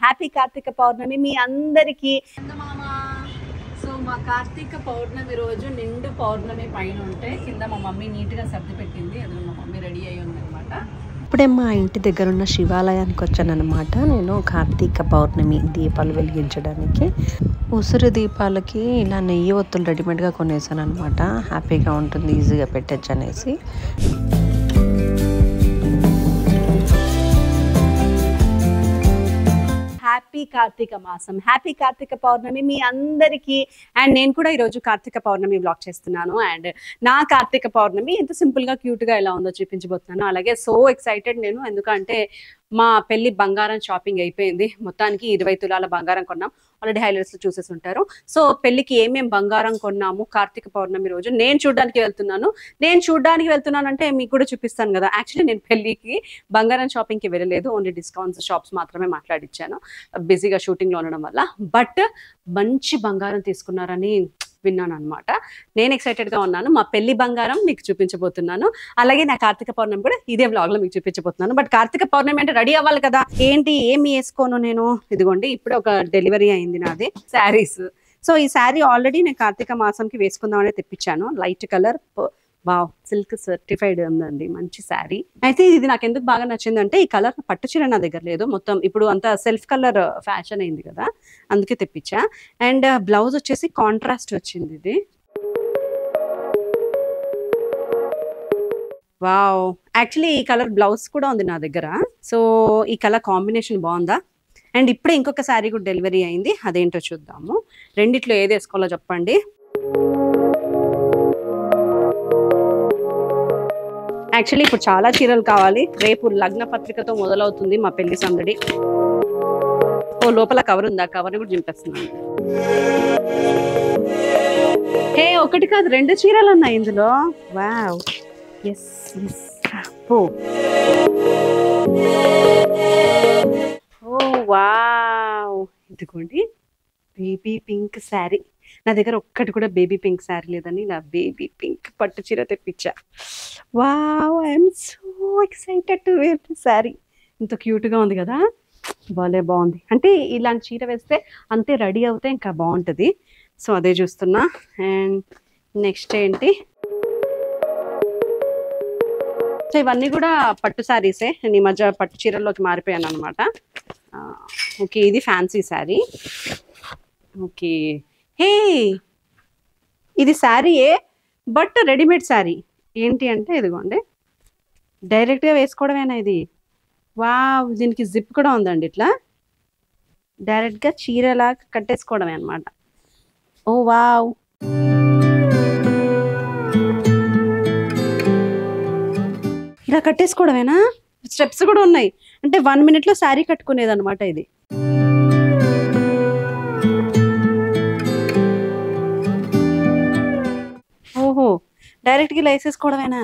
Happy Karthika పౌర్ణమి మీ అందరికీ. So మా కార్తీక పౌర్ణమి రోజు నిండు పౌర్ణమి పైన ఉంటే కింద మా మమ్మీ నీట్గా సర్ది పెట్టింది. అందులో మా మమ్మీ రెడీ అయ్యి ఉందన్నమాట. ఇప్పుడే మా ఇంటి దగ్గర ఉన్న శివాలయానికి వచ్చానన్నమాట. నేను కార్తీక పౌర్ణమి దీపాలు వెలిగించడానికి ఉసిరి దీపాలకి ఇలా నెయ్యి ఒత్తులు రెడీమేడ్గా కొనేసాను అనమాట. హ్యాపీగా ఉంటుంది, ఈజీగా పెట్టచ్చు అనేసి. హ్యాపీ కార్తీక మాసం, హ్యాపీ కార్తీక పౌర్ణమి మీ అందరికీ. అండ్ నేను కూడా ఈరోజు కార్తీక పౌర్ణమి వ్లాగ్ చేస్తున్నాను. అండ్ నా కార్తీక పౌర్ణమి ఎంత సింపుల్గా క్యూట్గా ఎలా ఉందో చూపించబోతున్నాను. అలాగే సో ఎక్సైటెడ్ నేను, ఎందుకంటే మా పెళ్లి బంగారం షాపింగ్ అయిపోయింది. మొత్తానికి 20 తులాల బంగారం కొన్నాం. ఆల్రెడీ హైలైట్స్లో చూసేసి ఉంటారు. సో పెళ్లికి ఏమేం బంగారం కొన్నాము కార్తీక పౌర్ణమి రోజు నేను చూడడానికి వెళ్తున్నాను అంటే మీకు కూడా చూపిస్తాను కదా. యాక్చువల్లీ నేను పెళ్లికి బంగారం షాపింగ్కి వెళ్ళలేదు, ఓన్లీ డిస్కౌంట్స్ షాప్స్ మాత్రమే మాట్లాడిచ్చాను బిజీగా షూటింగ్లో ఉండడం వల్ల. బట్ మంచి బంగారం తీసుకున్నారని విన్నాను అనమాట. నేను ఎక్సైటెడ్గా ఉన్నాను. మా పెళ్లి బంగారం మీకు చూపించబోతున్నాను. అలాగే నా కార్తీక పౌర్ణమి కూడా ఇదే వ్లాగ్లో మీకు చూపించబోతున్నాను. బట్ కార్తీక పౌర్ణమి అంటే రెడీ అవ్వాలి కదా. ఏమి వేసుకోను నేను. ఇదిగోండి ఇప్పుడే ఒక డెలివరీ అయింది నాది శారీస్. సో ఈ శారీ ఆల్రెడీ నేను కార్తీక మాసంకి వేసుకుందామని తెప్పించాను. Light colour, wow, silk certified ఉందండి, మంచి శారీ. అయితే ఇది నాకు ఎందుకు బాగా నచ్చిందంటే ఈ కలర్ పట్టు చీర నా దగ్గర లేదు. మొత్తం ఇప్పుడు అంతా సెల్ఫ్ కలర్ ఫ్యాషన్ అయింది కదా, అందుకే తెప్పించా. అండ్ బ్లౌజ్ వచ్చేసి కాంట్రాస్ట్ వచ్చింది. ఇది వావ్, యాక్చువల్లీ ఈ కలర్ బ్లౌజ్ కూడా ఉంది నా దగ్గర. సో ఈ కలర్ కాంబినేషన్ బాగుందా. అండ్ ఇప్పుడే ఇంకొక శారీ కూడా డెలివరీ అయింది, అదేంటో చూద్దాము. రెండిట్లో ఏది వేసుకోవాలో చెప్పండి. యాక్చువల్లీ ఇప్పుడు చాలా చీరలు కావాలి. రేపు లగ్న పత్రికతో మొదలవుతుంది మా పెళ్లి సందడి. ఓ లోపల కవర్ ఉంది, ఆ కవర్ని కూడా చింపేస్తున్నాను. హే, ఒకటి కాదు 2 చీరలు ఉన్నాయి ఇందులో. Wow, yes yes. Oh wow, ఇదిగోండి బేబీ పింక్ శారీ. నా దగ్గర ఒక్కటి కూడా బేబీ పింక్ శారీ లేదని నా బేబీ పింక్ పట్టు చీర తెప్పించా. Wow, I'm so excited to wear this sari. ఇంత క్యూట్గా ఉంది కదా, భలే బాగుంది. అంటే ఇలాంటి చీర వేస్తే అంతే రెడీ అవుతే ఇంకా బాగుంటుంది. సో అదే చూస్తున్నా. అండ్ నెక్స్ట్ ఏంటి, సో ఇవన్నీ కూడా పట్టు శారీసే. నేను ఈ మధ్య పట్టు చీరల్లోకి మారిపోయాను అనమాట. ఓకే, ఇది ఫ్యాన్సీ శారీ. ఓకే, హే, ఇది శారీయే బట్ రెడీమేడ్ శారీ. ఏంటి అంటే ఇదిగోండి, డైరెక్ట్గా వేసుకోవడమేనా ఇది. వావ్, దీనికి జిప్ కూడా ఉందండి. ఇట్లా డైరెక్ట్గా చీరలాగా కట్టేసుకోవడమే అనమాట. ఓ వావ్, ఇలా కట్టేసుకోవడమేనా. స్టెప్స్ కూడా ఉన్నాయి. అంటే 1 minute శారీ కట్టుకునేది అనమాట ఇది. ఓహో, డైరెక్ట్గా ఇలా వేసేసుకోవడమేనా.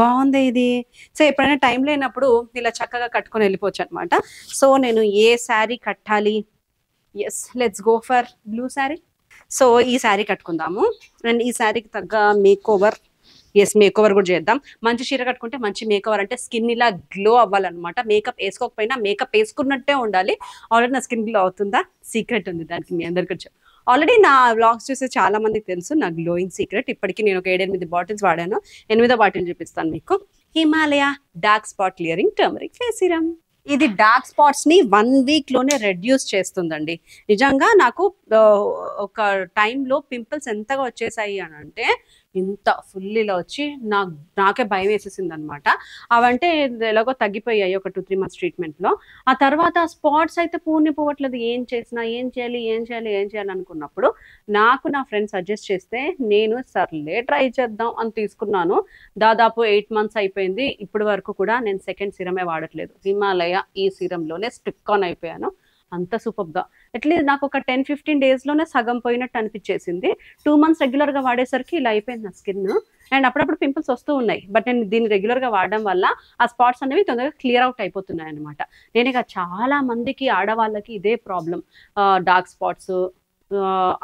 బాగుంది ఇది. సో ఎప్పుడైనా టైం లేనప్పుడు ఇలా చక్కగా కట్టుకొని వెళ్ళిపోవచ్చు అనమాట. సో నేను ఏ శారీ కట్టాలి, yes let's go for blue sari. So ఈ శారీ కట్టుకుందాము. అండ్ ఈ శారీకి తగ్గ మేక్ ఓవర్, మేక్ ఓవర్ కూడా చేద్దాం. మంచి చీర కట్టుకుంటే మంచి మేక్ ఓవర్, అంటే స్కిన్ ఇలా గ్లో అవ్వాలన్నమాట. మేకప్ వేసుకోకపోయినా మేకప్ వేసుకున్నట్టే ఉండాలి. ఆల్రెడీ నా స్కిన్ గ్లో అవుతుందా, సీక్రెట్ ఉంది దానికి. మీ అందరికీ ఆల్రెడీ నా వ్లాగ్స్ చూసే చాలా మందికి తెలుసు నా గ్లోయింగ్ సీక్రెట్. ఇప్పటికీ నేను ఒక 7-8 బాటిల్స్ వాడాను. 8వ బాటిల్ చూపిస్తాను మీకు. Himalaya dark spot clearing turmeric face serum. ఇది డార్క్ స్పాట్స్ ని 1 weekలోనే రెడ్యూస్ చేస్తుందండి. నిజంగా నాకు ఒక టైంలో పింపుల్స్ ఎంతగా వచ్చేసాయి అని అంటే, ఇంత ఫుల్ ఇలా వచ్చి నాకే భయం వేసేసింది అనమాట. అవంటే ఎలాగో తగ్గిపోయాయి ఒక 2-3 months ట్రీట్మెంట్లో. ఆ తర్వాత స్పాట్స్ అయితే పోవట్లేదు. ఏం చేయాలి అనుకున్నప్పుడు నాకు నా ఫ్రెండ్స్ సజెస్ట్ చేస్తే నేను సర్లే ట్రై చేద్దాం అని తీసుకున్నాను. దాదాపు 8 months అయిపోయింది. ఇప్పటి వరకు కూడా నేను సెకండ్ సిరమే వాడట్లేదు. హిమాలయ ఈ సిరంలోనే స్టిక్ ఆన్ అయిపోయాను. అంత సూపర్గా. అట్లీస్ట్ నాకు ఒక 10-15 daysలోనే సగం పోయినట్టు అనిపించేసింది. 2 months రెగ్యులర్గా వాడేసరికి ఇలా అయిపోయింది నా స్కిన్. అండ్ అప్పుడప్పుడు పింపుల్స్ వస్తూ ఉన్నాయి. బట్ నేను దీన్ని రెగ్యులర్గా వాడడం వల్ల ఆ స్పాట్స్ అనేవి తొందరగా క్లియర్ అవుట్ అయిపోతున్నాయి అనమాట. నేను ఇక చాలా మందికి ఆడవాళ్ళకి ఇదే ప్రాబ్లం, డార్క్ స్పాట్స్,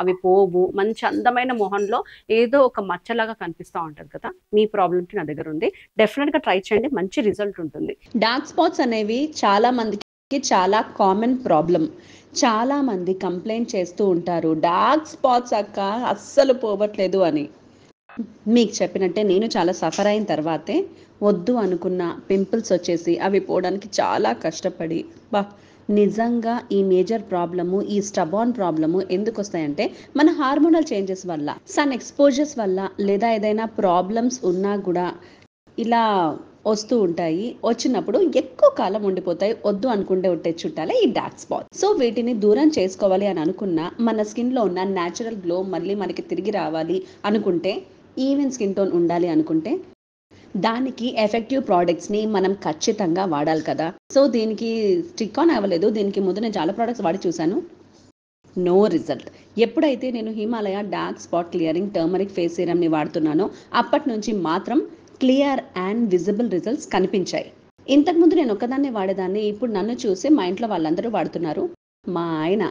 అవి పోవు, మంచి అందమైన మొహంలో ఏదో ఒక మచ్చలాగా కనిపిస్తూ ఉంటుంది కదా. మీ ప్రాబ్లమ్కి నా దగ్గర ఉంది, డెఫినెట్గా ట్రై చేయండి, మంచి రిజల్ట్ ఉంటుంది. డార్క్ స్పాట్స్ అనేవి చాలా మందికి చాలా కామన్ ప్రాబ్లం. చాలా మంది కంప్లైంట్ చేస్తూ ఉంటారు, డార్క్ స్పాట్స్ అక్క అస్సలు పోవట్లేదు అని. మీకు చెప్పినట్టే నేను చాలా సఫర్ అయిన తర్వాతే వద్దు అనుకున్న పింపుల్స్ వచ్చేసి అవి పోవడానికి చాలా కష్టపడి నిజంగా ఈ మేజర్ ప్రాబ్లము, ఈ స్టబాన్ ప్రాబ్లము ఎందుకు వస్తాయంటే మన హార్మోనల్ చేంజెస్ వల్ల, సన్ ఎక్స్పోజర్స్ వల్ల, లేదా ఏదైనా ప్రాబ్లమ్స్ ఉన్నా కూడా ఇలా వస్తూ ఉంటాయి. వచ్చినప్పుడు ఎక్కువ కాలం ఉండిపోతాయి. వద్దు అనుకుంటే ఉంటే చుట్టాలే ఈ డార్క్ స్పాట్. సో వీటిని దూరం చేసుకోవాలి అని అనుకున్నా, మన స్కిన్లో ఉన్న న్యాచురల్ గ్లో మళ్ళీ మనకి తిరిగి రావాలి అనుకుంటే, ఈవెన్ స్కిన్ టోన్ ఉండాలి అనుకుంటే, దానికి ఎఫెక్టివ్ ప్రోడక్ట్స్ని మనం ఖచ్చితంగా వాడాలి కదా. సో దీనికి స్టిక్ ఆన్ అవ్వలేదు. దీనికి ముందు నేను చాలా ప్రోడక్ట్స్ వాడి చూశాను, నో రిజల్ట్. ఎప్పుడైతే నేను Himalaya dark spot clearing turmeric face సీరమ్ని వాడుతున్నానో అప్పటి నుంచి మాత్రం క్లియర్ అండ్ విజిబుల్ రిజల్ట్స్ కనిపించాయి. ఇంతకుముందు నేను ఒక్కదాన్నే వాడేదాన్ని, ఇప్పుడు నన్ను చూసి మా ఇంట్లో వాళ్ళందరూ వాడుతున్నారు. మా ఆయన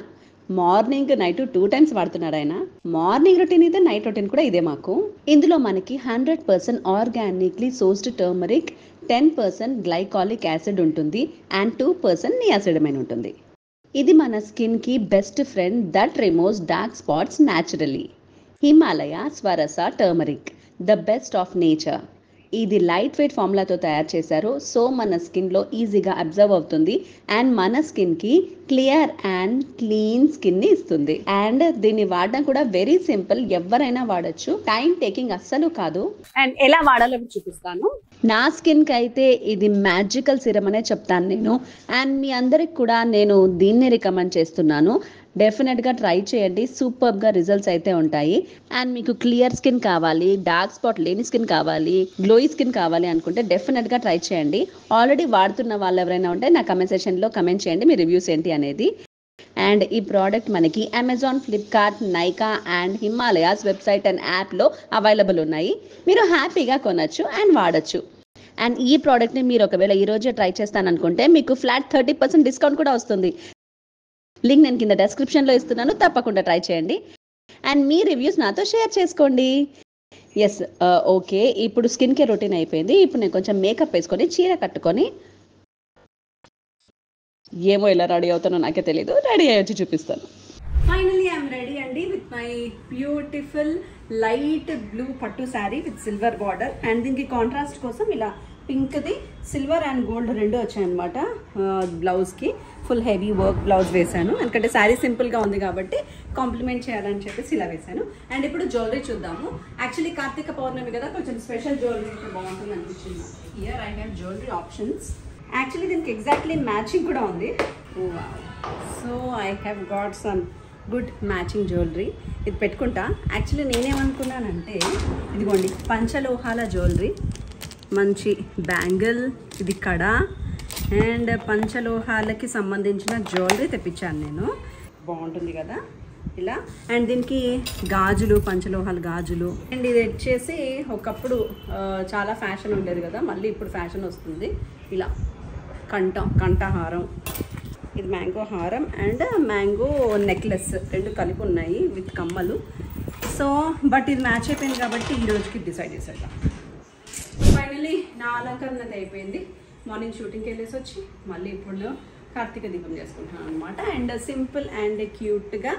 మార్నింగ్ నైట్ 2 times వాడుతున్నాడు. ఆయన మార్నింగ్ రొటీన్ ఇదే, నైట్ రొటీన్ కూడా ఇదే మాకు. ఇందులో మనకి 100% organically sourced turmeric, 10% glycolic acid ఉంటుంది అండ్ 2% నియాసిడమైన్ ఉంటుంది. ఇది మన స్కిన్కి best friend that removes dark spots naturally. Himalaya Swarasa turmeric, the best of nature. ఇది లైట్ వెయిట్ ఫార్ములాతో తయారు చేశారు. సో మన స్కిన్లో ఈజీగా అబ్జర్వ్ అవుతుంది అండ్ మన స్కిన్కి క్లియర్ అండ్ క్లీన్ స్కిన్ని ఇస్తుంది. అండ్ దీన్ని వాడడం కూడా వెరీ సింపుల్, ఎవరైనా వాడచ్చు, టైం టేకింగ్ అస్సలు కాదు. అండ్ ఎలా వాడాలో చూపిస్తాను. నా స్కిన్కి అయితే ఇది మ్యాజికల్ సిరమ్ అనే చెప్తాను నేను. అండ్ మీ అందరికి కూడా నేను దీన్నే రికమెండ్ చేస్తున్నాను. డెఫినెట్గా ట్రై చేయండి, సూపర్గా రిజల్ట్స్ అయితే ఉంటాయి. అండ్ మీకు క్లియర్ స్కిన్ కావాలి, డార్క్ స్పాట్ లేని స్కిన్ కావాలి, గ్లోయి స్కిన్ కావాలి అనుకుంటే డెఫినెట్గా ట్రై చేయండి. ఆల్రెడీ వాడుతున్న వాళ్ళు ఎవరైనా ఉంటే నా కమెంట్ సెక్షన్లో కమెంట్ చేయండి మీ రివ్యూస్ ఏంటి అనేది. అండ్ ఈ ప్రోడక్ట్ మనకి Amazon, Flipkart, Nykaa and Himalayas website and యాప్లో అవైలబుల్ ఉన్నాయి. మీరు హ్యాపీగా కొనచ్చు అండ్ వాడచ్చు. అండ్ ఈ ప్రోడక్ట్ని మీరు ఒకవేళ ఈరోజే ట్రై చేస్తాననుకుంటే మీకు ఫ్లాట్ 30% డిస్కౌంట్ కూడా వస్తుంది. లింక్ నేను కింద డెస్క్రిప్షన్లో ఇస్తున్నాను, తప్పకుండా ట్రై చేయండి. అండ్ మీ రివ్యూస్ నాతో షేర్ చేసుకోండి. ఎస్ ఓకే, ఇప్పుడు స్కిన్ కేర్ రొటీన్ అయిపోయింది. ఇప్పుడు నేను కొంచెం మేకప్ వేసుకొని చీర కట్టుకొని, ఏమో ఇలా రెడీ అవుతానో నాకే తెలీదు, రెడీ అయ్యి చూపిస్తాను. ఫైనలీ ఐఎమ్ రెడీ అండి with my beautiful light blue పట్టు sari with silver border. And దీనికి కాంట్రాస్ట్ కోసం ఇలా పింక్ది సిల్వర్ అండ్ గోల్డ్ రెండు వచ్చాయన్నమాట. బ్లౌజ్కి ఫుల్ హెవీ వర్క్ బ్లౌజ్ వేశాను, ఎందుకంటే శారీ సింపుల్గా ఉంది కాబట్టి కాంప్లిమెంట్ చేయాలని చెప్పేసి ఇలా వేశాను. అండ్ ఇప్పుడు జ్యువెలరీ చూద్దాము. యాక్చువల్లీ కార్తీక పౌర్ణమి కదా, కొంచెం స్పెషల్ జ్యువెలరీ అయితే బాగుంటుంది అనిపించింది. Here I have jewellery options. Actually దీనికి ఎగ్జాక్ట్లీ మ్యాచింగ్ కూడా ఉంది. So I have got some good matching jewellery. ఇది పెట్టుకుంటా. యాక్చువల్లీ నేనేమనుకున్నానంటే, ఇదిగోండి పంచలోహాల జ్యువెలరీ, మంచి బ్యాంగిల్, ఇది కడ అండ్ పంచలోహాలకి సంబంధించిన జ్యువెలరీ తెప్పించాను నేను. బాగుంటుంది కదా ఇలా. అండ్ దీనికి గాజులు, పంచలోహాల గాజులు. అండ్ ఇది వచ్చేసి ఒకప్పుడు చాలా ఫ్యాషన్ ఉండేది కదా, మళ్ళీ ఇప్పుడు ఫ్యాషన్ వస్తుంది. ఇలా కంఠహారం, ఇది మ్యాంగో హారం అండ్ మ్యాంగో నెక్లెస్ రెండు కలిపి ఉన్నాయి విత్ కమ్మలు. సో బట్ ఇది మ్యాచ్ అయిపోయింది కాబట్టి ఈ రోజుకి డిసైడ్ చేసేద్దాం. ఫైనలీ నా అలంకరణ అయిపోయింది. మార్నింగ్ షూటింగ్కి వెళ్ళేసి వచ్చి మళ్ళీ ఇప్పుడు కార్తీక దీపం చేసుకుంటాను అనమాట. అండ్ సింపుల్ అండ్ క్యూట్గా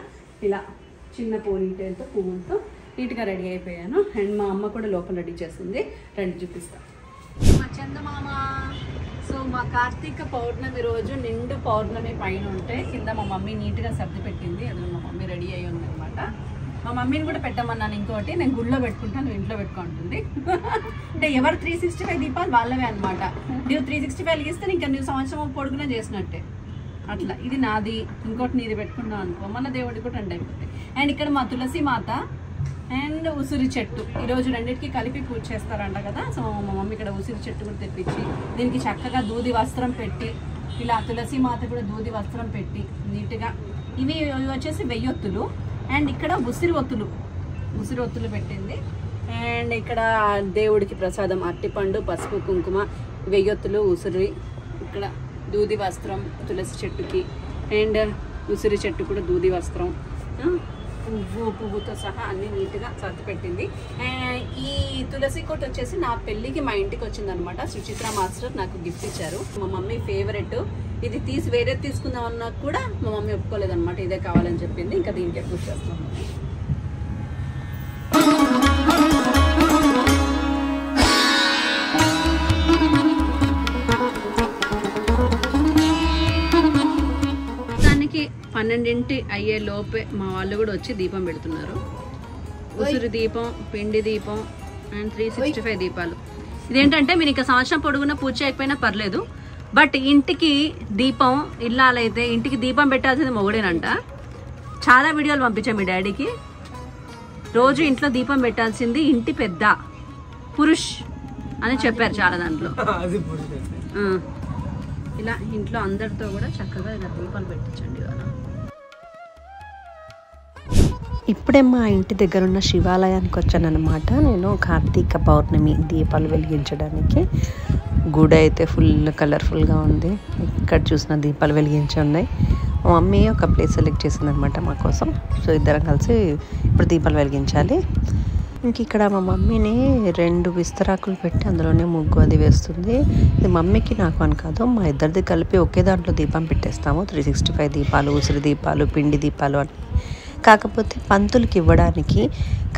ఇలా చిన్న పోనీటైల్తో పువ్వులతో నీట్గా రెడీ అయిపోయాను. అండ్ మా అమ్మ కూడా లోపల రెడీ చేస్తుంది, రండి చూపిస్తాను. మా చందమామ. సో మా కార్తీక పౌర్ణమి రోజు నిండు పౌర్ణమి పైన ఉంటే కింద మా మమ్మీ నీట్గా సర్ది పెట్టింది. అది మా మమ్మీ రెడీ అయ్యి ఉందనమాట. మా మమ్మీని కూడా పెట్టమన్నాను ఇంకోటి, నేను గుళ్ళో పెట్టుకుంటాను, నువ్వు ఇంట్లో పెట్టుకుంటుంది. అంటే ఎవరు 365 దీపాలు వాళ్ళవే అనమాట. నువ్వు 365 వెలిగిస్తే ఇంకా నువ్వు సంవత్సరం పొడుగునా చేసినట్టే అట్లా. ఇది నాది, ఇంకోటి నీది పెట్టుకున్నావు అనుకో, మన దేవుడికి కూడా 2 అయిపోతాయి. అండ్ ఇక్కడ మా తులసి మాత అండ్ ఉసిరి చెట్టు, ఈరోజు రెండింటికి కలిపి పూజ చేస్తారంట కదా. సో మా మమ్మీ ఇక్కడ ఉసిరి చెట్టు కూడా తెప్పించి దీనికి చక్కగా దూది వస్త్రం పెట్టి, ఇలా తులసి మాత కూడా దూది వస్త్రం పెట్టి నీట్గా. ఇవి వచ్చేసి వెయ్యొత్తులు అండ్ ఇక్కడ ఉసిరి ఒత్తులు పెట్టింది. అండ్ ఇక్కడ దేవుడికి ప్రసాదం అరటిపండు, పసుపు, కుంకుమ, వెయ్యొత్తులు, ఉసిరి, ఇక్కడ దూది వస్త్రం తులసి చెట్టుకి అండ్ ఉసిరి చెట్టు కూడా దూది వస్త్రం. పువ్వుతో సహా అన్ని నీట్గా సర్ది పెట్టింది. ఈ తులసి కోట వచ్చేసి నా పెళ్ళికి మా ఇంటికి వచ్చిందనమాట. సుచిత్ర మాస్టర్ నాకు గిఫ్ట్ ఇచ్చారు. మా మమ్మీ ఫేవరెట్. ఇది తీసి వేరే తీసుకుందాం అన్నా కూడా మా మమ్మీ ఒప్పుకోలేదన్నమాట. ఇదే కావాలని చెప్పింది. ఇంకా దీనికి పూజ చేస్తాం. దానికి 12 అయ్యే లోపే మా వాళ్ళు కూడా వచ్చి దీపం పెడుతున్నారు. ఉసిరి దీపం, పిండి దీపం అండ్ 365 దీపాలు. ఇదేంటంటే మీరు ఇంకా సంవత్సరం పొడుగున పూజ చేయకపోయినా పర్లేదు, బట్ ఇంటికి దీపం ఇల్లాలైతే ఇంటికి దీపం పెట్టాల్సింది మొగుడేనంట. చాలా వీడియోలు పంపించాం మీ డాడీకి. రోజు ఇంట్లో దీపం పెట్టాల్సింది ఇంటి పెద్ద పురుష్ అని చెప్పారు చాలా దాంట్లో. ఇలా ఇంట్లో అందరితో కూడా చక్కగా ఇలా దీపాలు పెట్టించండి. ఇప్పుడే మా ఇంటి దగ్గర ఉన్న శివాలయానికి వచ్చానన్నమాట. నేను కార్తీక పౌర్ణమి దీపాలు వెలిగించడానికి. గుడి అయితే ఫుల్ కలర్ఫుల్గా ఉంది. ఇక్కడ చూసిన దీపాలు వెలిగించి ఉన్నాయి. మా మమ్మీ ఒక ప్లేస్ సెలెక్ట్ చేసిందనమాట మా కోసం. సో ఇద్దరం కలిసి ఇప్పుడు దీపాలు వెలిగించాలి. ఇంక ఇక్కడ మా మమ్మీని 2 విస్తరాకులు పెట్టి అందులోనే ముగ్గు అది వేస్తుంది. ఇది మమ్మీకి నాకు అని కాదు, మా ఇద్దరిది కలిపి ఒకే దాంట్లో దీపం పెట్టేస్తాము. 365 దీపాలు, ఉసిరి దీపాలు, పిండి దీపాలు అని. కాకపోతే పంతులకి ఇవ్వడానికి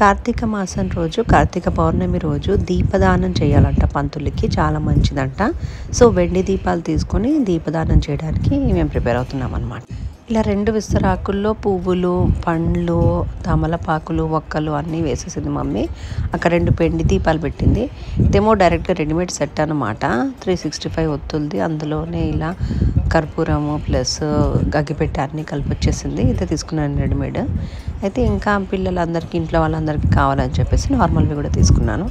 కార్తీక మాసం రోజు, కార్తీక పౌర్ణమి రోజు దీపదానం చేయాలంట. పంతులకి చాలా మంచిదంట. సో వెండి దీపాలు తీసుకొని దీపదానం చేయడానికి మేము ప్రిపేర్ అవుతున్నాం అన్నమాట. ఇలా 2 విస్తరాకుల్లో పువ్వులు, పండ్లు, తమలపాకులు, ఒక్కలు అన్నీ వేసేసింది మమ్మీ. అక్కడ 2 పెండి దీపాలు పెట్టింది. ఇదేమో డైరెక్ట్గా రెడీమేడ్ సెట్ అన్నమాట. 365 ఒత్తులది. అందులోనే ఇలా కర్పూరము ప్లస్ అగ్గిపెట్టె అన్నీ కలిపి వచ్చేసింది. ఇదే తీసుకున్నాను రెడీమేడ్. అయితే ఇంకా పిల్లలందరికీ, ఇంట్లో వాళ్ళందరికీ కావాలని చెప్పేసి నార్మల్వి కూడా తీసుకున్నాను.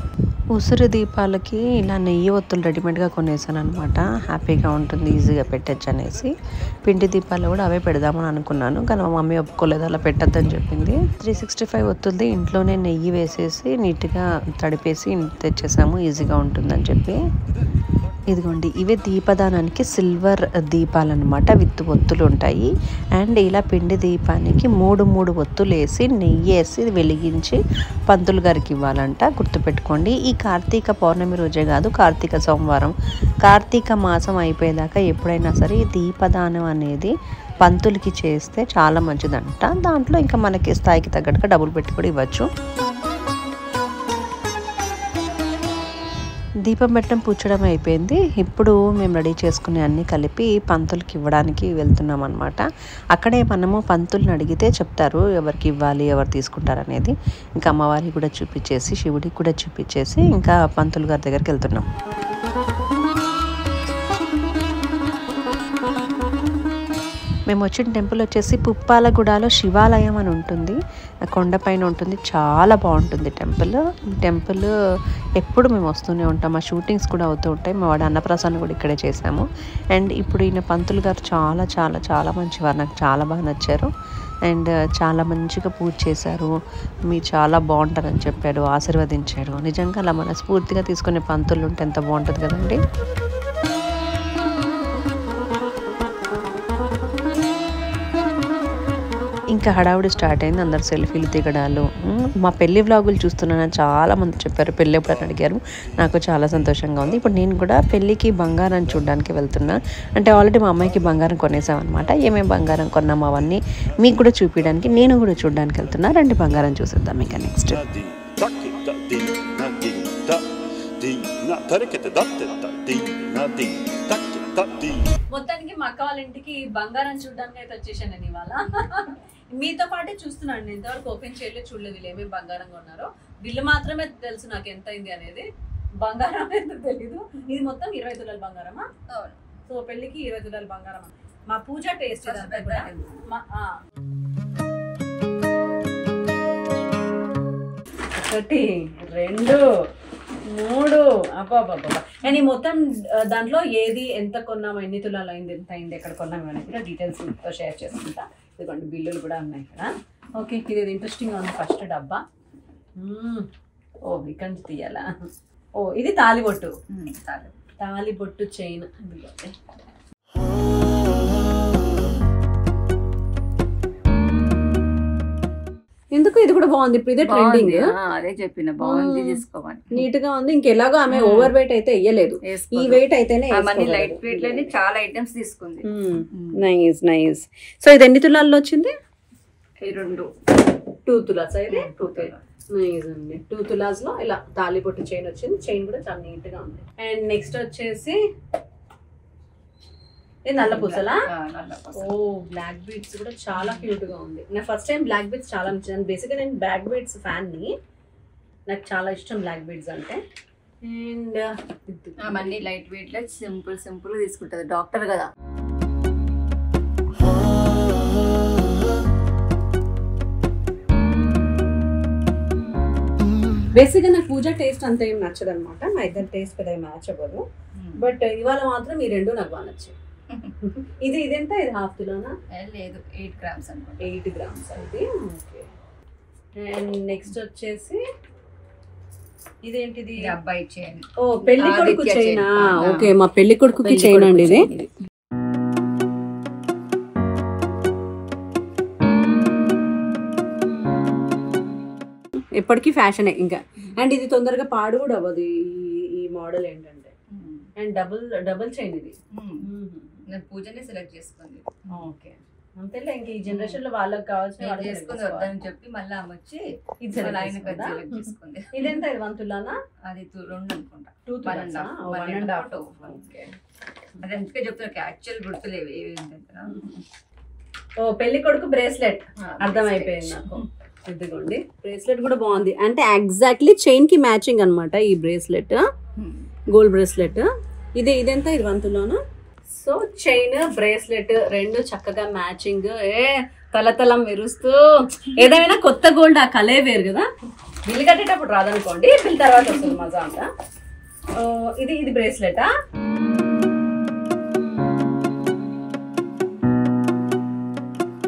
ఉసిరి దీపాలకి ఇలా నెయ్యి ఒత్తులు రెడీమేడ్గా కొనేసాను అనమాట. హ్యాపీగా ఉంటుంది, ఈజీగా పెట్టచ్చు అనేసి. పిండి దీపాలు కూడా అవే పెడదామని అనుకున్నాను, కానీ మా మమ్మీ ఒప్పుకోలేదు, అలా పెట్టద్దని చెప్పింది. 365 ఒత్తులది ఇంట్లోనే నెయ్యి వేసేసి నీట్గా తడిపేసి తెచ్చేసాము, ఈజీగా ఉంటుందని చెప్పి. ఇదిగోండి, ఇవే దీపదానానికి సిల్వర్ దీపాలు అనమాట. విత్ ఒత్తులు ఉంటాయి. అండ్ ఇలా పిండి దీపానికి 3 ఒత్తులు వేసి నెయ్యి వేసి వెలిగించి పంతులు గారికి ఇవ్వాలంట. గుర్తుపెట్టుకోండి, ఈ కార్తీక పౌర్ణమి రోజే కాదు, కార్తీక సోమవారం, కార్తీక మాసం అయిపోయేదాకా ఎప్పుడైనా సరే ఈ దీపదానం అనేది పంతులకి చేస్తే చాలా మంచిదంట. దాంట్లో ఇంకా మనకి స్థాయికి తగ్గట్టుగా డబ్బులు పెట్టి కూడా ఇవ్వచ్చు. దీపం పెట్టడం పూడ్చడం అయిపోయింది. ఇప్పుడు మేము రెడీ చేసుకునే అన్నీ కలిపి పంతులకి ఇవ్వడానికి వెళ్తున్నాం అనమాట. అక్కడే మనము పంతుల్ని అడిగితే చెప్తారు ఎవరికి ఇవ్వాలి, ఎవరు తీసుకుంటారు అనేది. ఇంకా అమ్మవారికి కూడా చూపించేసి, శివుడికి కూడా చూపించేసి ఇంకా పంతులు గారి దగ్గరికి వెళ్తున్నాం. మేము వచ్చిన టెంపుల్ వచ్చేసి పుప్పాలగూడలో శివాలయం అని ఉంటుంది, కొండపైన ఉంటుంది. చాలా బాగుంటుంది టెంపుల్. ఈ టెంపుల్ ఎప్పుడు మేము వస్తూనే ఉంటాం. మా షూటింగ్స్ కూడా అవుతూ ఉంటాయి. మా వాడు అన్నప్రసాదం కూడా ఇక్కడే చేసాము. అండ్ ఇప్పుడు ఈయన పంతులు గారు చాలా చాలా చాలా మంచివారు, నాకు చాలా బాగా నచ్చారు. అండ్ చాలా మంచిగా పూజ చేశారు. మీరు చాలా బాగుంటారని చెప్పారు, ఆశీర్వదించారు. నిజంగా అలా మనస్ఫూర్తిగా తీసుకునే పంతులు ఉంటే ఎంత బాగుంటుంది కదండి. ఇంకా హడావుడి స్టార్ట్ అయింది. అందరు సెల్ఫీలు దిగడాలు. మా పెళ్లి వ్లాగులు చూస్తున్నానని చాలామంది చెప్పారు. పెళ్ళి ఎప్పుడని అడిగారు. నాకు చాలా సంతోషంగా ఉంది. ఇప్పుడు నేను కూడా పెళ్ళికి బంగారం చూడడానికి వెళ్తున్నా. అంటే ఆల్రెడీ మా అమ్మాయికి బంగారం కొనేసామన్నమాట. ఏమేమి బంగారం కొన్నాము అవన్నీ మీకు కూడా చూపించడానికి నేను కూడా చూడడానికి వెళ్తున్నా. రండి బంగారం చూసేద్దాం ఇంకా నెక్స్ట్. మొత్తానికి మా అక్క వాళ్ళ ఇంటికి బంగారం చూడడానికి అయితే వచ్చేసాను నేను ఇవాళ. మీతో పాటే చూస్తున్నాను. నేను ఇంతవరకు ఓపెన్ చేయలేదు, చూడలేదు వీళ్ళు ఏమేమి బంగారం కొన్నారో. బిల్లు మాత్రమే తెలుసు నాకు ఎంత అయింది అనేది, బంగారం అనేది తెలీదు. ఇది మొత్తం 20 తులాల బంగారమా? సో పెళ్లికి 20 తులాల బంగారం. మా పూజ టేస్ట్ 1 2 3 అబ్బాబ్బాబ్బా. అండ్ ఈ మొత్తం దాంట్లో ఏది ఎంత కొన్నాము, ఎన్ని తులాలు అయింది, ఎంత అయింది, ఎక్కడ కొన్నాము అనేది కూడా డీటెయిల్స్ మీతో షేర్ చేసుకుంటా. ఇదిగోండి బిల్లులు కూడా ఉన్నాయి ఇక్కడ. ఓకే, ఇది ఇంట్రెస్టింగ్గా ఉంది. ఫస్ట్ డబ్బా. ఓ ఇక్కడ నుంచి తీయాలా? ఓ ఇది తాలిబొట్టు. తాలిబొట్టు చైన్. ఎందుకు ఇది కూడా బాగుంది, ఇప్పుడు ఇదే ట్రెండింగ్. అదే చెప్పిన బాగుంది తీసుకోమని. నీట్ గా ఉంది. ఇంకెలాగో ఆమె ఓవర్ వెయిట్ అయితే వేయలేదు, ఈ వెయిట్ అయితేనే లైట్ వెయిట్ లోనే చాలా ఐటమ్స్ తీసుకుంది. Nice nice. సో ఇది ఎన్ని తులాల్లో వచ్చింది? 2 తులాస్ అయితే 2 తులాస్. నైస్ అండి. 2 తులాస్ లో ఇలా తాళిబొట్టు చైన్ వచ్చింది. చైన్ కూడా చాలా నీట్ గా ఉంది. అండ్ నెక్స్ట్ వచ్చేసి ఇది నల్ల పూసలా? ఓ బ్లాక్ బీడ్స్ కూడా చాలా క్యూట్ గా ఉంది. నా ఫస్ట్ టైం బ్లాక్ బీడ్స్ చాలా నచ్చింది. బేసిక్గా నేను బ్లాక్ బీడ్స్ ఫ్యాన్ ని, నాకు చాలా ఇష్టం బ్లాక్ బీడ్స్ అంటే. అండ్ మళ్ళీ లైట్ వెయిట్ లో సింపుల్ సింపుల్ తీసుకుంటది, డాక్టర్ కదా. బేసిక్గా నాకు పూజ టేస్ట్ అంత ఏం నచ్చదు అనమాట, మా ఇద్దరు టేస్ట్ పెద్ద మ్యాచ్ అవ్వదు. బట్ ఇవాళ మాత్రం ఈ రెండు నాకు బాగా నచ్చాయి. ఇది ఇదెంత? ఇది హాఫ్ తులానా? లేదు 8 గ్రామ్స్ అనుకో. 8 గ్రామ్స్ అయితే. ఓకే. అండ్ నెక్స్ట్ వచ్చేసి ఇదేంటిది? అబ్బాయి చైన్. ఓ పెళ్లి కొడుకు చైనా? ఓకే, మా పెళ్లి కొడుకుకి చైన్ అండి ఇది. ఎప్పటికీ ఫ్యాషనే ఇంకా. అండ్ ఇది తొందరగా పాడు కూడా అవ్వదు ఈ మోడల్ ఏంటంటే. అండ్ డబుల్ చైన్ ఇది. నేను పూజనే సెలెక్ట్ చేసుకుంది. ఓకే, అంతేలే. ఇంక ఈ జనరేషన్ లో వాళ్ళకి కావాల్సిన చేసుకుంది వద్దని చెప్పి మళ్ళీ ఆమె వచ్చి ఇది సెలెక్ట్ చేసుకుంది. ఇదెంత? ఇది 1 తులానా? అది 2 అనుకుంటా. 2 తులాస్. 1.5. అది ఎందుకే చెప్తాను, యాక్చువల్ గుర్తులేవి ఏవి. ఓ పెళ్లి కొడుకు బ్రేస్లెట్ అర్థమైపోయింది నాకు. ఇదిగోండి, బ్రేస్లెట్ కూడా బాగుంది. అంటే ఎగ్జాక్ట్లీ చైన్ కి మ్యాచింగ్ అనమాట ఈ బ్రేస్లెట్, గోల్డ్ బ్రేస్లెట్. ఇదెంత? ఇది 1 తులానా? సో చైన్ బ్రేస్లెట్ రెండు చక్కగా మ్యాచింగ్, తలతలం మెరుస్తూ. ఏదైనా కొత్త గోల్డ్ ఆ కలే వేరు కదా, బిల్లు కట్టేటప్పుడు రాదనుకోండి, బిల్ తర్వాత వస్తుంది మజా అంతా. ఇది బ్రేస్లెటా?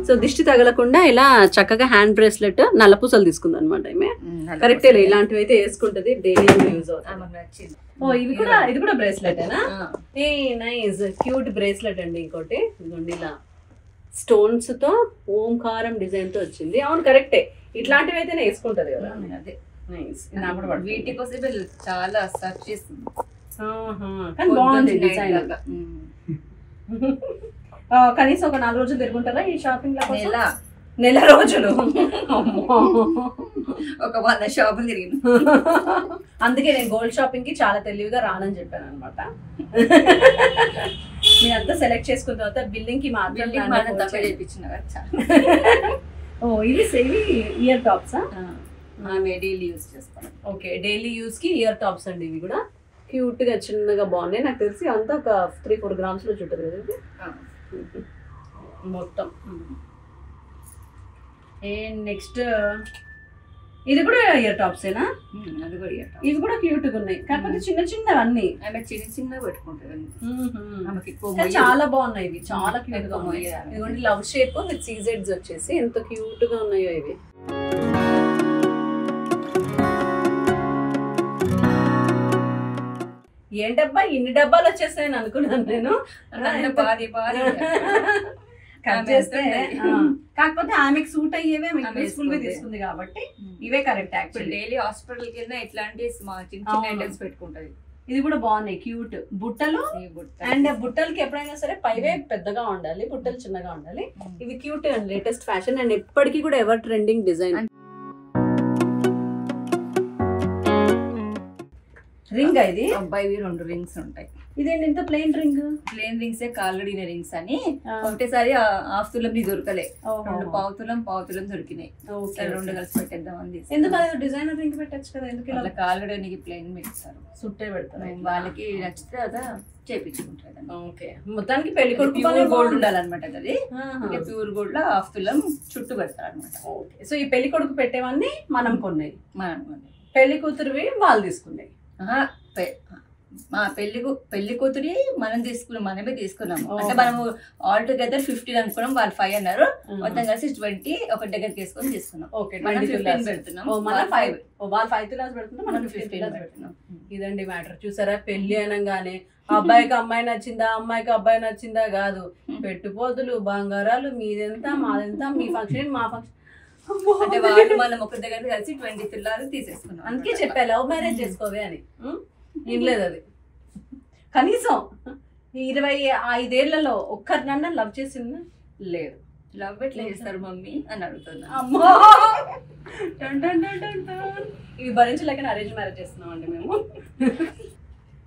సో దిష్టి తగలకుండా ఇలా చక్కగా హ్యాండ్ బ్రేస్లెట్ నల్ల పూసలు తీసుకుంది అనమాట. ఈమె కరెక్టే, ఇలాంటివి అయితే వేసుకుంటది, డైలీ యూజ్ అవుతుంది. ఓ ఇది కూడా బ్రేస్లెటేనా? ఏ నైస్, క్యూట్ బ్రేస్లెట్ అండి. ఇంకోటి ఇదిగోండి, ఇలా స్టోన్స్ తో ఓంకారం డిజైన్ తో వచ్చింది. అవును కరెక్టే, ఇట్లాంటివి అయితేనే వేసుకుంటది కదా. అదే నైస్. వీటి కోసం చాలా సర్చ్ చేస్తుంది, కానీ బాగుంది డిజైన్. కనీసం ఒక 4 రోజులు తిరుగుంటారా ఈ షాపింగ్ లో? నెల రోజులు. ఒక 100 షాపులు తిరిగింది. అందుకే నేను గోల్డ్ షాపింగ్ కి చాలా తెలివిగా రానని చెప్పాను అనమాట. మీరంతా సెలెక్ట్ చేసుకున్న తర్వాత బిల్లింగ్ కి మాత్రం ఓ ఇవి ఇయర్ టాప్సా? డైలీ యూస్ చేస్తాను. ఓకే, డైలీ యూస్ కి ఇయర్ టాప్స్ అండి. ఇవి కూడా క్యూట్ గా చిన్నగా బాగున్నాయి. నాకు తెలిసి అంతా ఒక 3-4 గ్రామ్స్ లో చుట్టదు కదా ఇది మొత్తం. అండ్ నెక్స్ట్ ఇది కూడా ఇయర్ టాప్స్ ఏనా? అది కూడా ఇయర్ టాప్స్. ఇవి కూడా క్యూట్ గా ఉన్నాయి, కాకపోతే చిన్న చిన్నవన్నీ. ఆమె చిన్న పెట్టుకుంటుంది. చాలా బాగున్నాయి ఇవి, చాలా క్యూట్ గా ఉన్నాయి. ఇదిగోండి లవ్ షేప్ విత్ సీజెడ్స్ వచ్చేసి ఎంత క్యూట్ గా ఉన్నాయో ఇవి. ఏంటబ్బా ఇన్ని డబ్బాలు వచ్చేస్తాయని అనుకున్నాను నేను. కాకపోతే ఆమెకు సూట్ అయ్యేవే తీసుకుంది కాబట్టి ఇవే కరెక్ట్. యాక్చువల్లీ డైలీ హాస్పిటల్ కి వెళ్ళినా ఇట్లాంటి చిన్న ఐటమ్స్ పెట్టుకుంటది. ఇది కూడా బాగున్నాయి, క్యూట్ బుట్టలు. అండ్ బుట్టలకి ఎప్పుడైనా సరే పైవే పెద్దగా ఉండాలి, బుట్టలు చిన్నగా ఉండాలి. ఇవి cute and latest fashion and ఎప్పటికీ కూడా ఎవర్ ట్రెండింగ్ డిజైన్. రింగ్ ఇది అబ్బాయివి 2 రింగ్స్ ఉంటాయి. ఇదేంటి ఇంత ప్లెయిన్ రింగ్స్ కాలడీ రింగ్స్ అని ఒకటేసారి హాఫ్ తులం దొరకలే, 2 పావు తులం దొరికినాయి. 2 కలిసి పెట్టేద్దామని. ఎందుకు అది డిజైనర్ రింగ్ పెట్టచ్చు కదా, ఎందుకు ఇలా కాలడీకి ప్లెయిన్ పెడతారు, సుట్టే పెడతారు. వాళ్ళకి నచ్చితే అదా చేపించుకుంటారు. ఓకే, మొత్తానికి పెళ్లి కొడుకు గోల్డ్ ఉండాలన్నమాట. అది ప్యూర్ గోల్డ్ లో హాఫ్ తులం చుట్టూ పెడతారు అనమాట. ఓకే, సో ఈ పెళ్లి కొడుకు పెట్టేవన్నీ మనం కొన్నాయి, పెళ్లి కూతురువి వాళ్ళు తీసుకున్నాయి. పెళ్లి కూతురి మనమే తీసుకున్నాము. అంటే మనము ఆల్ టుగెదర్ 15 అనుకున్నాం, వాళ్ళు 5 అన్నారు. మొత్తం కలిసి 20 ఒక దగ్గర తీసుకున్నాం. మనం 15 పెడుతున్నాం, వాళ్ళు 5 తులాస్ పెడుతున్నాం, మనం 15 పెడుతున్నాం. ఇదండి మ్యాటర్. చూసారా, పెళ్లి అనగానే అబ్బాయికి అమ్మాయి నచ్చిందా, అమ్మాయికి అబ్బాయి నచ్చిందా కాదు, పెట్టుపోతులు బంగారాలు, మీదెంత మాదెంత, మీ ఫంక్షన్ మా ఫంక్షన్ అంటే వాళ్ళు మనం ఒక దగ్గర కలిసి 20 తులాలు తీసేసుకున్నాం. అందుకే చెప్పా లవ్ మ్యారేజ్ చేసుకోవే అని. వినలేదు అది. కనీసం 25 ఏళ్లలో ఒక్కరినన్నా లవ్ చేసింది లేదు. లవ్ ఎట్లా చేస్తారు మమ్మీ అని అడుగుతున్నా. అమ్మా ఇవి భరించలేక అరేంజ్ మ్యారేజ్ చేస్తున్నాం అండి మేము.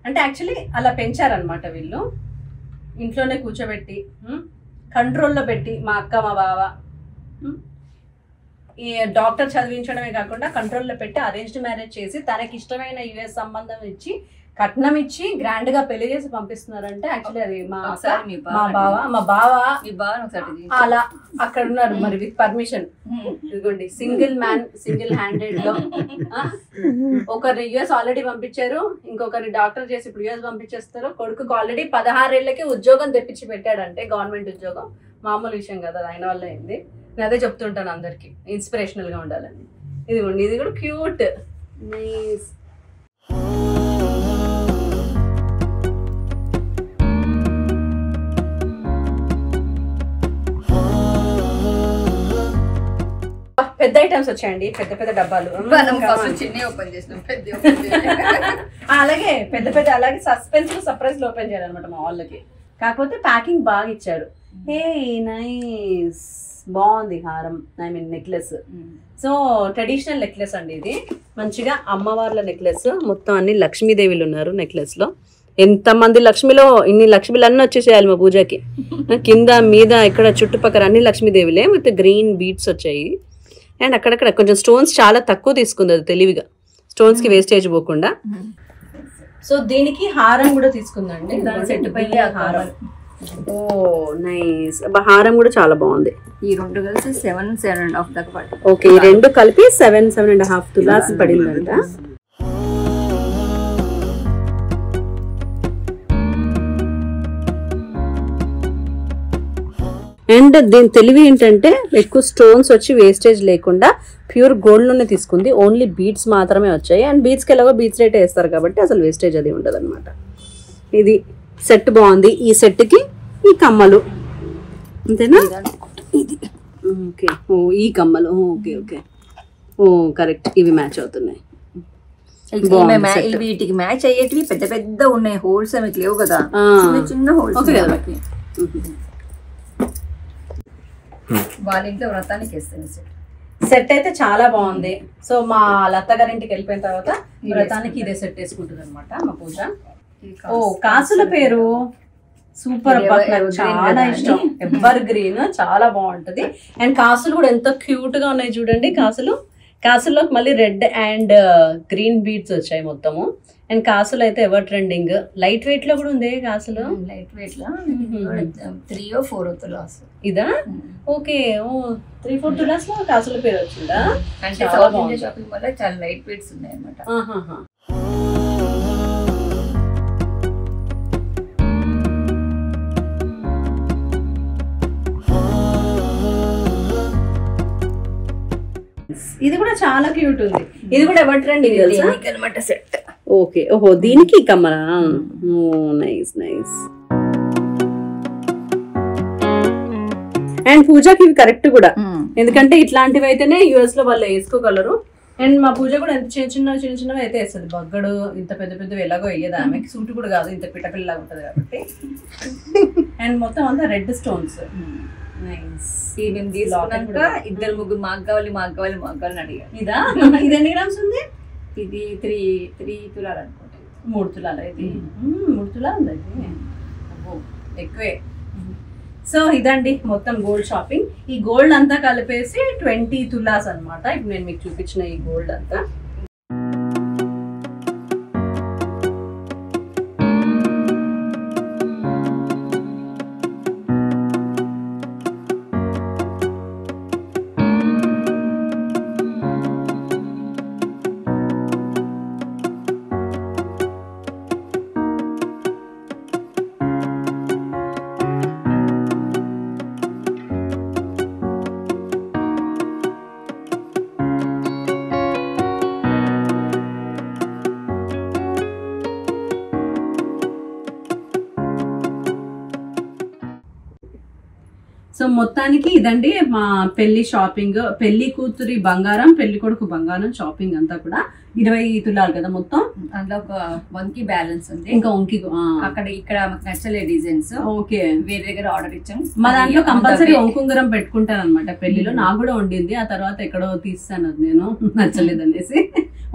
అంటే యాక్చువల్లీ అలా పెంచారనమాట వీళ్ళు. ఇంట్లోనే కూర్చోబెట్టి కంట్రోల్లో పెట్టి మా అక్క మా బావ ఈ డాక్టర్ చదివించడమే కాకుండా కంట్రోల్లో పెట్టి అరేంజ్డ్ మ్యారేజ్ చేసి తనకి ఇష్టమైన యుఎస్ సంబంధం ఇచ్చి కట్నం ఇచ్చి గ్రాండ్ గా పెళ్లి చేసి పంపిస్తున్నారంటే యాక్చువల్లీ అది మా బావ అలా అక్కడ ఉన్నారు మరి విత్ పర్మిషన్. ఇదిగోండి సింగిల్ మ్యాన్ సింగిల్ హ్యాండెడ్ లో ఒకరు యుఎస్ ఆల్రెడీ పంపించారు, ఇంకొకరి డాక్టర్ చేసి ఇప్పుడు యుఎస్ పంపించేస్తారు. కొడుకు ఆల్రెడీ 16 ఏళ్ళకి ఉద్యోగం తెప్పించి పెట్టాడంటే గవర్నమెంట్ ఉద్యోగం. మామూలు విషయం కదా, ఆయన వల్ల అయింది. నేను అదే చెప్తుంటాను అందరికి ఇన్స్పిరేషనల్ గా ఉండాలని. ఇదిగోండి ఇది కూడా క్యూట్ నైస్. పెద్ద ఐటమ్స్ వచ్చాయండి, పెద్ద పెద్ద డబ్బాలు. చిన్న ఓపెన్ చేసినాం, అలాగే పెద్ద పెద్ద అలాగే సస్పెన్స్ సర్ప్రైజ్ ఓపెన్ చేయాలన్నమాట మా వాళ్ళకి. కాకపోతే ప్యాకింగ్ బాగా ఇచ్చారు. హే నైస్, బాగుంది హారం, I mean necklace. So traditional necklace అండి ఇది, మంచిగా అమ్మవార్ల నెక్లెస్. మొత్తం అన్ని లక్ష్మీదేవిలు ఉన్నారు నెక్లెస్ లో. ఎంతమంది లక్ష్మిలో ఇన్ని లక్ష్మిలు అన్నీ వచ్చేసేయాలి మా పూజకి. కింద మీద ఇక్కడ చుట్టుపక్కల అన్ని లక్ష్మీదేవిలే విత్ గ్రీన్ బీడ్స్ వచ్చాయి. అండ్ అక్కడక్కడ కొంచెం స్టోన్స్ చాలా తక్కువ తీసుకుంది అది తెలివిగా, స్టోన్స్ కి వేస్టేజ్ పోకుండా. సో దీనికి హారం కూడా తీసుకుందండి, సెట్ పై హారం. ఓ నైస్, హారం కూడా చాలా బాగుంది. ఈ రెండు కలిసి 7.5 దాకా పడింది. ఓకే, ఈ రెండు కలిపి 7.5 తులాస్ పడిందంట. అండ్ దీని తెలివి ఏంటంటే ఎక్కువ స్టోన్స్ వచ్చి వేస్టేజ్ లేకుండా ప్యూర్ గోల్డ్ లోనే తీసుకుంది. ఓన్లీ బీడ్స్ మాత్రమే వచ్చాయి. అండ్ బీడ్స్కి ఎలాగో బీడ్స్ రేట్ వేస్తారు కాబట్టి అసలు వేస్టేజ్ అది ఉండదు అనమాట. ఇది సెట్ బాగుంది. ఈ సెట్కి ఈ కమ్మలు అంతేనా? ఇది ఓకే, ఓ ఈ కమ్మలు ఓకే ఓకే, ఓ కరెక్ట్, ఇవి మ్యాచ్ అవుతున్నాయి. వీటికి మ్యాచ్ అయ్యేటివి పెద్ద పెద్ద ఉన్నాయి, హోల్స్ అవి లేవు కదా, చిన్న హోల్స్. వాళ్ళ ఇంట్లో వ్రతానికి వేస్తాను సెట్ అయితే చాలా బాగుంది. సో మా లత గారింటికి వెళ్ళిపోయిన తర్వాత వ్రతానికి ఇదే సెట్ వేసుకుంటుంది అనమాట మా పూజ. ఓ కాసుల పేరు సూపర్, చాలా ఇష్టం. ఎవర్ గ్రీన్ చాలా బాగుంటది. అండ్ కాసులు కూడా ఎంత క్యూట్ గా ఉన్నాయి చూడండి. కాసుల్లో మళ్ళీ రెడ్ అండ్ గ్రీన్ బీడ్స్ వచ్చాయి మొత్తము. అండ్ కాసులు అయితే ఎవర్ ట్రెండింగ్. లైట్ వెయిట్ లో కూడా ఉంది కాసులు, లైట్ వెయిట్ లో 3 or 4 తులాస్. ఇదా? ఓకే, ఓ 3-4 తులాస్ లో కాసుల పేరు వచ్చిందా? అంటే సౌత్ ఇండియా షాపింగ్ వల్ల చాలా లైట్ వెయిట్స్ ఉన్నాయి అన్నమాట. ఇది కూడా చాలా క్యూట్ ఉంది. ఇది కూడా ఎవర్ ట్రెండింగ్ అనమాట సెట్. ఓకే, ఓహో దీనికి కమ్మరా? ఓ నైస్ నైస్. అండ్ పూజకి ఇవి కరెక్ట్ కూడా, ఎందుకంటే ఇట్లాంటివి అయితేనే యుఎస్ లో వాళ్ళు వేసుకోగలరు. అండ్ మా పూజ కూడా ఎంత చిన్న చిన్నవి అయితే వేస్తుంది. బగ్గడు ఇంత పెద్ద పెద్దవి ఎలాగో వేయదు, ఆమెకి సూట్ కూడా కాదు, ఇంత పిట్టపిల్లలాగా ఉంటుంది కాబట్టి. అండ్ మొత్తం అంతా రెడ్ స్టోన్స్. మేము తీసుకున్నాక 2-3 మాకు కావాలి అడిగారు. ఇదా? ఇది ఎన్ని గ్రామ్స్ ఉంది? ఇది 3 తులాలు అనుకుంటా. 3 తులాలు అయితే 3 తులాలు ఉంది అయితే ఎక్కువే. సో ఇదండి మొత్తం గోల్డ్ షాపింగ్. ఈ గోల్డ్ అంతా కలిపేసి 20 తులాస్ అనమాట. ఇప్పుడు నేను మీకు చూపించిన ఈ గోల్డ్ అంతా. సో మొత్తానికి ఇదండి మా పెళ్లి షాపింగ్, పెళ్లి కూతురి బంగారం, పెళ్లి కొడుకు బంగారం షాపింగ్ అంతా కూడా 20 తులాలు కదా మొత్తం. అందులో ఒక వంకి బ్యాలెన్స్ ఉంది, ఇంకా వంకి అక్కడ ఇక్కడ మాకు నచ్చలే డిజైన్స్. ఓకే, వేరే దగ్గర ఆర్డర్ ఇచ్చాం. మా దాంట్లో కంపల్సరీ వంకుంగరం పెట్టుకుంటాను అనమాట పెళ్లిలో. నాకు కూడా ఉండింది, ఆ తర్వాత ఎక్కడో తీస్తాను అది నేను నచ్చలేదు అనేసి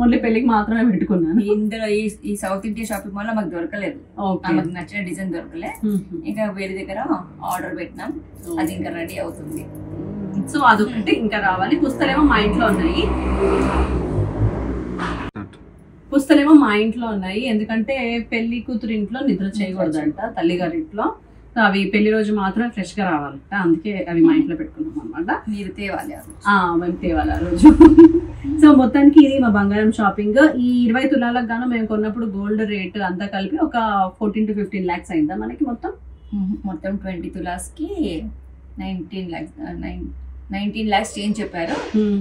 ఓన్లీ పెళ్లికి మాత్రమే పెట్టుకున్నాను. ఇందులో ఈ సౌత్ ఇండియా షాపింగ్ మాల్ మాకు దొరకలేదు, మాకు నచ్చిన డిజైన్ దొరకలే. ఇంకా వేరే దగ్గర ఆర్డర్ పెట్టినాం, అది ఇంకా రెడీ అవుతుంది. సో అదొకటి ఇంకా రావాలి. పుస్తలేమో మా ఇంట్లో ఉన్నాయి, పుస్తలేమో మా ఇంట్లో ఉన్నాయి. ఎందుకంటే పెళ్లి కూతురు ఇంట్లో నిద్ర చేయకూడదంట తల్లిగారి ఇంట్లో. సో అవి పెళ్లి రోజు మాత్రం ఫ్రెష్ గా రావాలంట, అందుకే అవి మా ఇంట్లో పెట్టుకున్నాం అనమాట. మీరు తేవాలి, మేము తేవాలి ఆ రోజు. సో మొత్తానికి ఇది మా బంగారం షాపింగ్. ఈ 20 తులాలకు గాను మేము కొన్నప్పుడు గోల్డ్ రేట్ అంతా కలిపి ఒక 14 to 15 lakhs అయిందా మనకి మొత్తం? మొత్తం 20 తులాస్కి 19 lakhs చేంజ్ చెప్పారు.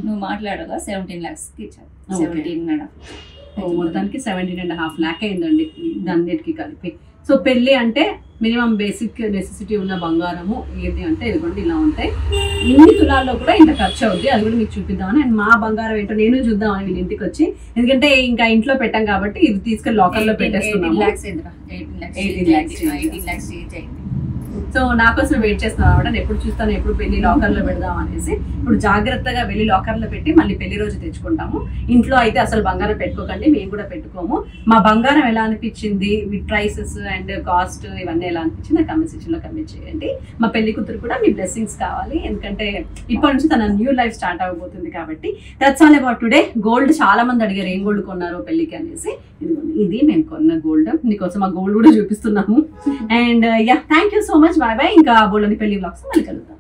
నువ్వు మాట్లాడగా 17 lakhs కి ఇచ్చారు. 17.5. మొత్తానికి 17.5 lakh అయిందండి దాన్నిటికి కలిపి. సో పెళ్లి అంటే మినిమం బేసిక్ నెసెసిటీ ఉన్న బంగారము ఏది అంటే ఇదిగోండి ఇలా ఉంటాయి. ఇన్ని తులాల్లో కూడా ఇంత ఖర్చు అవుద్ది, అది కూడా మీకు చూపిద్దామని. అండ్ మా బంగారం ఏంటో నేను చూద్దామని వీళ్ళ ఇంటికి వచ్చి, ఎందుకంటే ఇంకా ఇంట్లో పెట్టాం కాబట్టి ఇది తీసుకెళ్ళి లాకర్ లో పెట్టేస్తున్నాము. 18 lakhs చేంజ్ అయింది. సో నా కోసం వెయిట్ చేస్తున్నాను అనమాట. నేను ఎప్పుడు చూస్తాను, ఎప్పుడు పెళ్లి లాకర్ లో పెడదాం అనేసి. ఇప్పుడు జాగ్రత్తగా వెళ్ళి లాకర్ లో పెట్టి మళ్ళీ పెళ్లి రోజు తెచ్చుకుంటాము. ఇంట్లో అయితే అసలు బంగారం పెట్టుకోకండి, మేము కూడా పెట్టుకోము. మా బంగారం ఎలా అనిపించింది, విత్ ప్రైసెస్ అండ్ కాస్ట్ ఇవన్నీ ఎలా అనిపించింది నా కమెంట్ సెక్షన్ లో కమెంట్ చేయండి. మా పెళ్లి కూతురు కూడా మీ బ్లెస్సింగ్స్ కావాలి, ఎందుకంటే ఇప్పటి నుంచి తన న్యూ లైఫ్ స్టార్ట్ అవబోతుంది కాబట్టి. That's all about today. Gold చాలా మంది అడిగారు ఏం గోల్డ్ కొన్నారో పెళ్లికి అనేసి. ఇది మేము కొన్న గోల్డ్, మీకోసం ఆ గోల్డ్ కూడా చూపిస్తున్నాము. And yeah, thank you so much. Bye bye. ఇంకా బోల్డని పెళ్లి బ్లాగ్స్ మళ్ళీ కలుద్దాం.